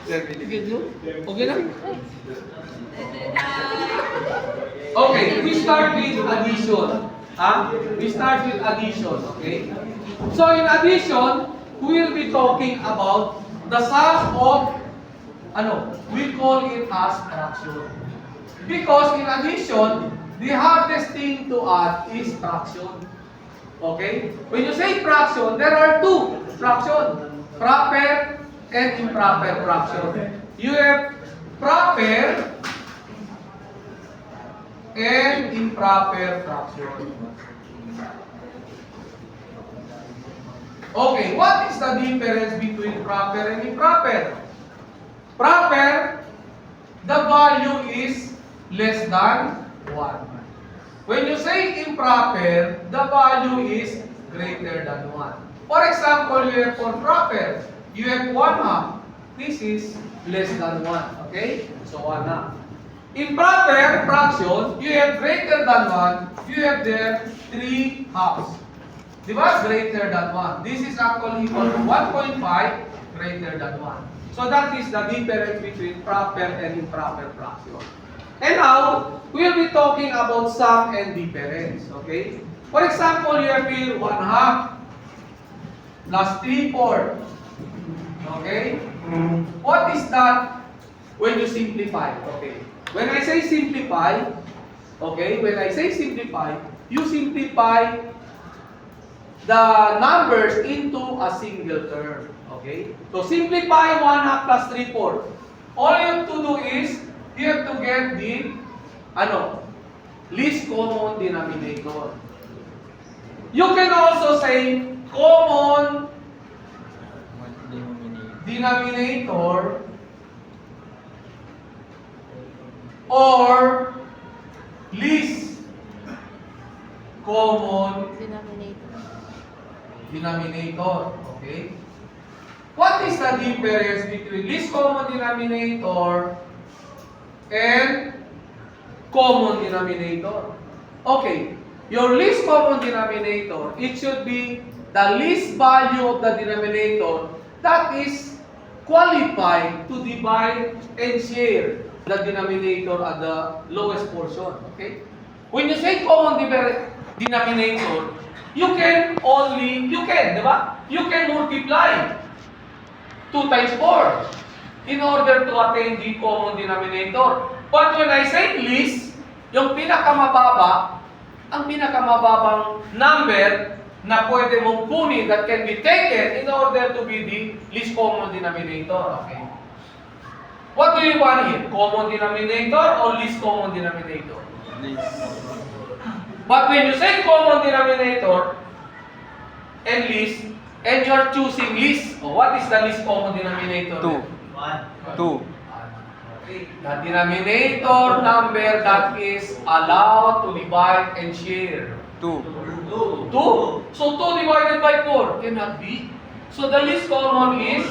Okay na? Okay, we start with addition. We start with addition, okay? So in addition, we will be talking about the sum of, we call it as fraction. Because in addition, the hardest thing to add is fraction. Okay? When you say fraction, there are two fractions. Proper and improper fraction. You have proper and improper fraction. Okay, what is the difference between proper and improper? Proper, the value is less than 1. When you say improper, the value is greater than 1. For example, you have for proper, you have 1/2. This is less than 1. Okay? So 1/2. Improper fraction, you have greater than 1, you have there 3/2. Diba? Greater than 1. This is actually equal to 1.5 greater than 1. So that is the difference between proper and improper fraction. And now, we will be talking about sum and difference. Okay? For example, you have here 1/2 plus 3/4. Okay? What is that when you simplify? Okay. When I say simplify, you simplify the numbers into a single term. Okay? So simplify 1/2 plus 3/4. All you have to do is, you have to get the least common denominator. You can also say common denominator or least common denominator. Okay? What is the difference between least common denominator and common denominator? Okay, your least common denominator, it should be the least value of the denominator that is qualified to divide and share the denominator at the lowest portion. Okay? When you say common denominator, you can diba? You can multiply 2 times 4 in order to attain the common denominator. But when I say least, yung ang pinakamababang number na pwede mong kunin that can be taken in order to be the least common denominator. Okay? What do you want here? Common denominator or least common denominator? But when you say common denominator and least, and you are choosing least, what is the least common denominator? 2. 2. Okay. The denominator number that is allowed to divide and share. 2. 2? So 2 divided by 4 cannot be. So the least common is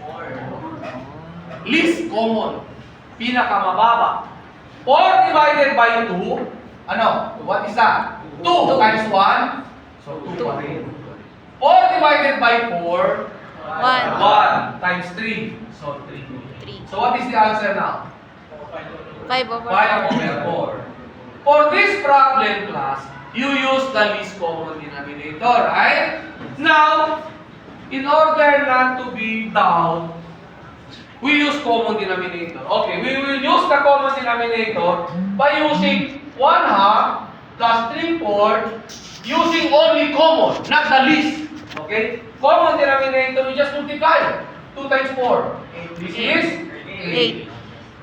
4. Least common. Pinakamababa. 4 divided by 2, what is that? 2 times 1, so 2 pa rin. 4 divided by 4, 1 times 3, so 3. So what is the answer now? 5 over 4. For this problem class, you use the least common denominator, right? Now, in order not to be down, we use common denominator. Okay, we will use the common denominator by using 1/2 plus 3/4 using only common, not the least. Okay? Common denominator, we just multiply 2 times 4. This is 8.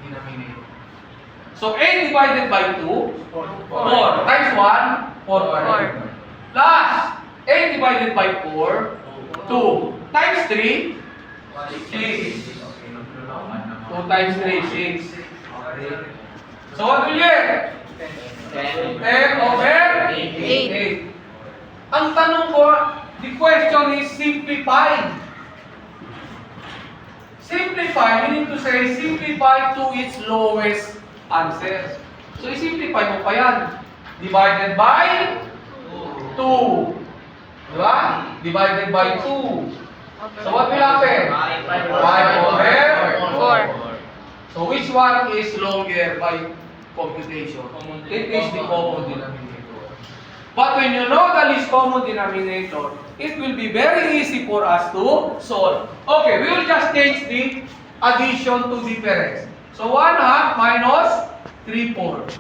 Denominator. So 8 divided by 2, 4 times 1, 4 pa rin. Plus 8 divided by 4, 2 times 3, 6. 2 times 3, 6. So what will you get? 10 over 8. Ang tanong ko, the question is simplify. Simplify, meaning to say, simplify to its lowest answer. So, i-simplify mo pa yan. Divided by 2. Diba? Divided by 2. So, what will happen? 5 over this one is longer by computation. It is the common denominator. But when you know the least common denominator, it will be very easy for us to solve. Okay, we will just change the addition to difference. So 1/2 minus 3/4.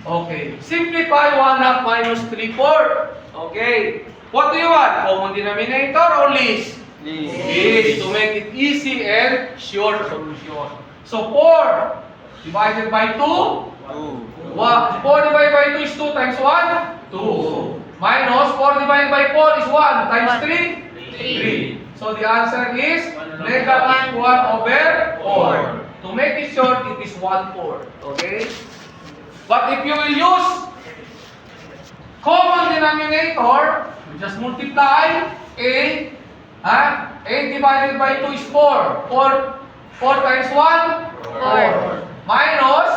Okay, simplify 1/2 minus 3/4. Okay, what do you want? Common denominator or least? Least. To make it easy and short solution. So 4 divided by 2. 4 divided by 2 is 2 times 1? 2. Minus 4 divided by 4 is 1 times 3? 3. So the answer is negative 1/4. To make it short, it is 1/4. Okay? But if you will use common denominator, you just multiply A. A divided by 2 is 4. 4 times 1? 4. Minus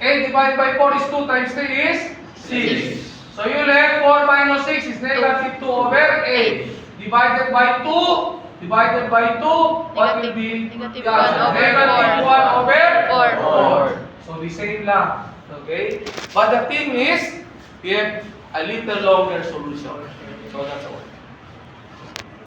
A divided by 4 is 2 times 3 is 6. So you left 4 minus 6 is negative 2/8. Divided by 2. Divided by 2. What will be? Negative the answer? 1/4. Negative 1/4. 4. So the same lang. Okay? But the thing is, we have a little longer solution. So that's all.